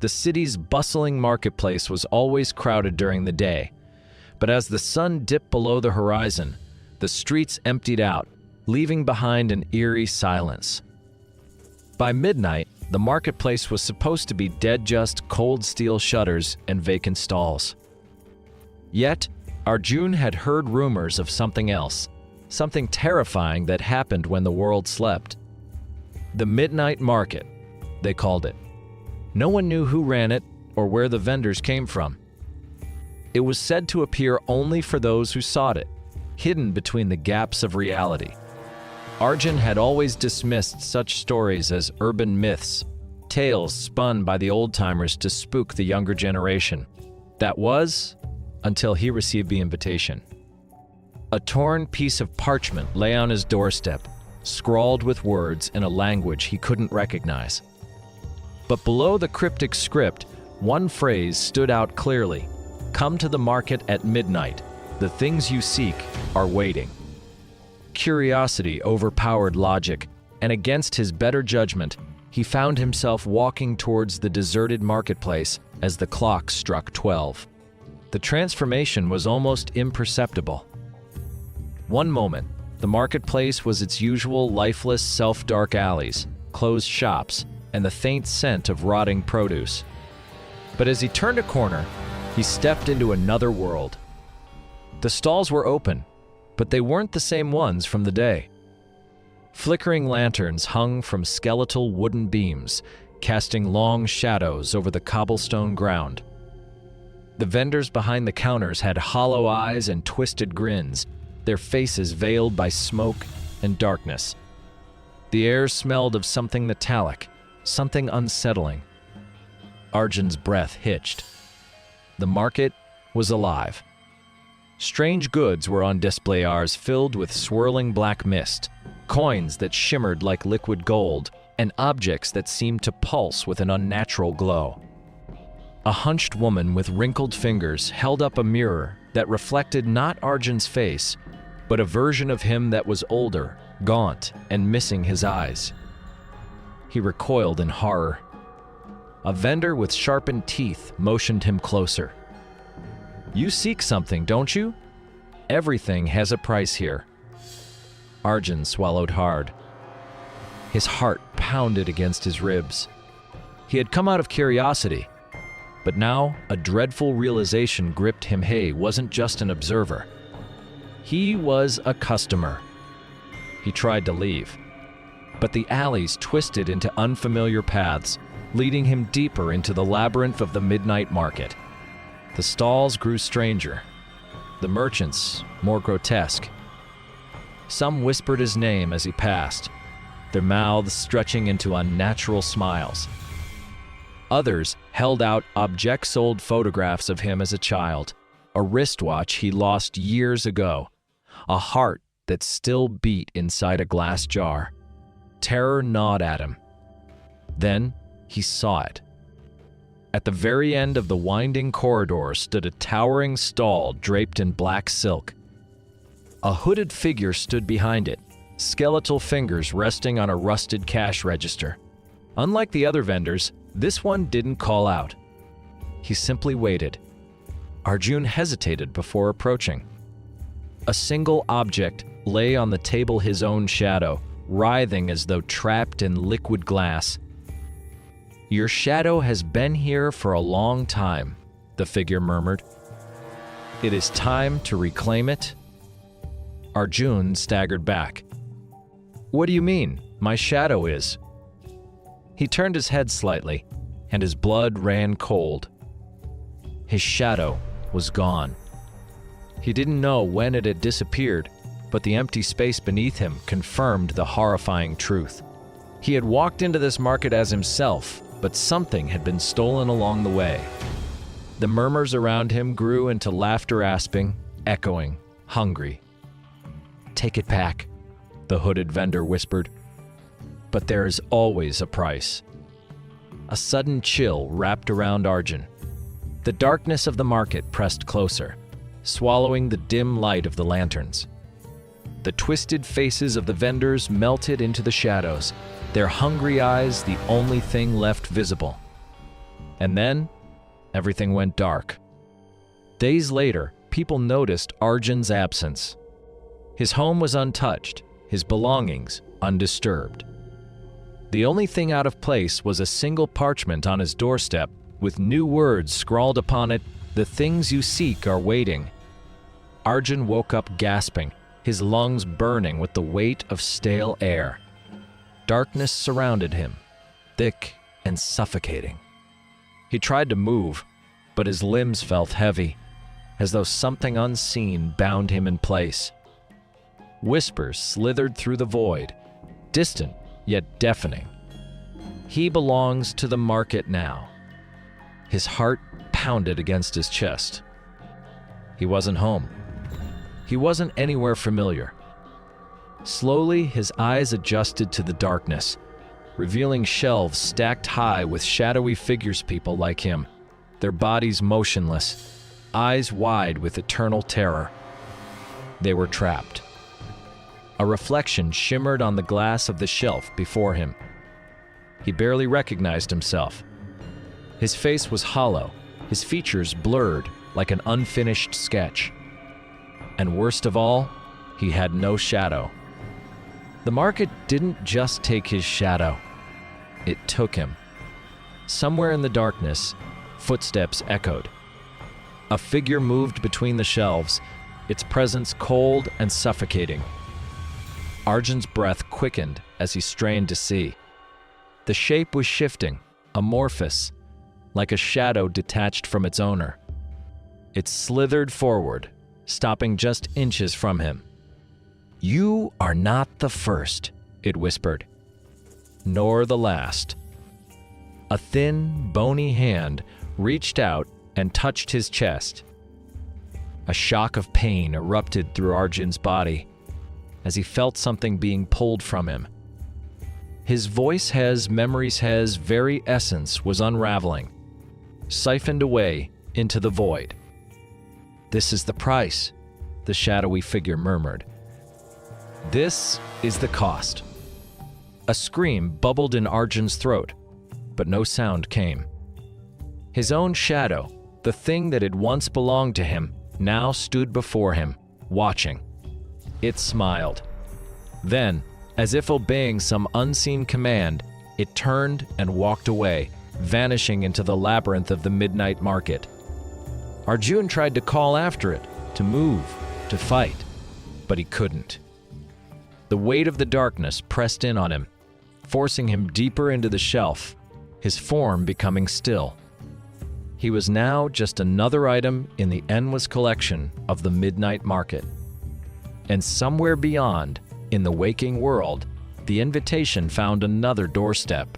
The city's bustling marketplace was always crowded during the day, but as the sun dipped below the horizon, the streets emptied out, leaving behind an eerie silence. By midnight, the marketplace was supposed to be dead, just cold steel shutters and vacant stalls. Yet, Arjun had heard rumors of something else, something terrifying that happened when the world slept. The midnight market, they called it. No one knew who ran it or where the vendors came from. It was said to appear only for those who sought it, hidden between the gaps of reality. Arjun had always dismissed such stories as urban myths, tales spun by the old-timers to spook the younger generation. That was, until he received the invitation. A torn piece of parchment lay on his doorstep, scrawled with words in a language he couldn't recognize. But below the cryptic script, one phrase stood out clearly: "Come to the market at midnight. The things you seek are waiting." Curiosity overpowered logic, and against his better judgment, he found himself walking towards the deserted marketplace as the clock struck 12. The transformation was almost imperceptible. One moment, the marketplace was its usual lifeless, self-dark alleys, closed shops, and the faint scent of rotting produce. But as he turned a corner, he stepped into another world. The stalls were open, but they weren't the same ones from the day. Flickering lanterns hung from skeletal wooden beams, casting long shadows over the cobblestone ground. The vendors behind the counters had hollow eyes and twisted grins, their faces veiled by smoke and darkness. The air smelled of something metallic, something unsettling. Arjun's breath hitched. The market was alive. Strange goods were on display, filled with swirling black mist, coins that shimmered like liquid gold, and objects that seemed to pulse with an unnatural glow. A hunched woman with wrinkled fingers held up a mirror that reflected not Arjun's face, but a version of him that was older, gaunt, and missing his eyes. He recoiled in horror. A vendor with sharpened teeth motioned him closer. "You seek something, don't you? Everything has a price here." Arjun swallowed hard. His heart pounded against his ribs. He had come out of curiosity, but now a dreadful realization gripped him. He wasn't just an observer. He was a customer. He tried to leave, but the alleys twisted into unfamiliar paths, leading him deeper into the labyrinth of the midnight market. The stalls grew stranger, the merchants more grotesque. Some whispered his name as he passed, their mouths stretching into unnatural smiles. Others held out object-sold photographs of him as a child, a wristwatch he lost years ago, a heart that still beat inside a glass jar. Terror gnawed at him. Then he saw it. At the very end of the winding corridor stood a towering stall draped in black silk. A hooded figure stood behind it, skeletal fingers resting on a rusted cash register. Unlike the other vendors, this one didn't call out. He simply waited. Arjun hesitated before approaching. A single object lay on the table, his own shadow, writhing as though trapped in liquid glass. "Your shadow has been here for a long time," the figure murmured. "It is time to reclaim it." Arjun staggered back. "What do you mean, my shadow is?" He turned his head slightly, and his blood ran cold. His shadow was gone. He didn't know when it had disappeared, but the empty space beneath him confirmed the horrifying truth. He had walked into this market as himself, but something had been stolen along the way. The murmurs around him grew into laughter, rasping, echoing, hungry. "Take it back," the hooded vendor whispered. "But there is always a price." A sudden chill wrapped around Arjun. The darkness of the market pressed closer, swallowing the dim light of the lanterns. The twisted faces of the vendors melted into the shadows, their hungry eyes the only thing left visible. And then, everything went dark. Days later, people noticed Arjun's absence. His home was untouched, his belongings undisturbed. The only thing out of place was a single parchment on his doorstep with new words scrawled upon it, "The things you seek are waiting." Arjun woke up gasping, his lungs burning with the weight of stale air. Darkness surrounded him, thick and suffocating. He tried to move, but his limbs felt heavy, as though something unseen bound him in place. Whispers slithered through the void, distant yet deafening. He belongs to the market now. His heart pounded against his chest. He wasn't home. He wasn't anywhere familiar. Slowly, his eyes adjusted to the darkness, revealing shelves stacked high with shadowy figures, people like him, their bodies motionless, eyes wide with eternal terror. They were trapped. A reflection shimmered on the glass of the shelf before him. He barely recognized himself. His face was hollow, his features blurred like an unfinished sketch. And worst of all, he had no shadow. The market didn't just take his shadow, it took him. Somewhere in the darkness, footsteps echoed. A figure moved between the shelves, its presence cold and suffocating. Arjun's breath quickened as he strained to see. The shape was shifting, amorphous, like a shadow detached from its owner. It slithered forward, stopping just inches from him. "You are not the first," it whispered, "nor the last." A thin, bony hand reached out and touched his chest. A shock of pain erupted through Arjun's body as he felt something being pulled from him. His memory's very essence was unraveling, siphoned away into the void. "This is the price," the shadowy figure murmured. "This is the cost." A scream bubbled in Arjun's throat, but no sound came. His own shadow, the thing that had once belonged to him, now stood before him, watching. It smiled. Then, as if obeying some unseen command, it turned and walked away, vanishing into the labyrinth of the midnight market. Arjun tried to call after it, to move, to fight, but he couldn't. The weight of the darkness pressed in on him, forcing him deeper into the shelf, his form becoming still. He was now just another item in the endless collection of the midnight market. And somewhere beyond, in the waking world, the invitation found another doorstep.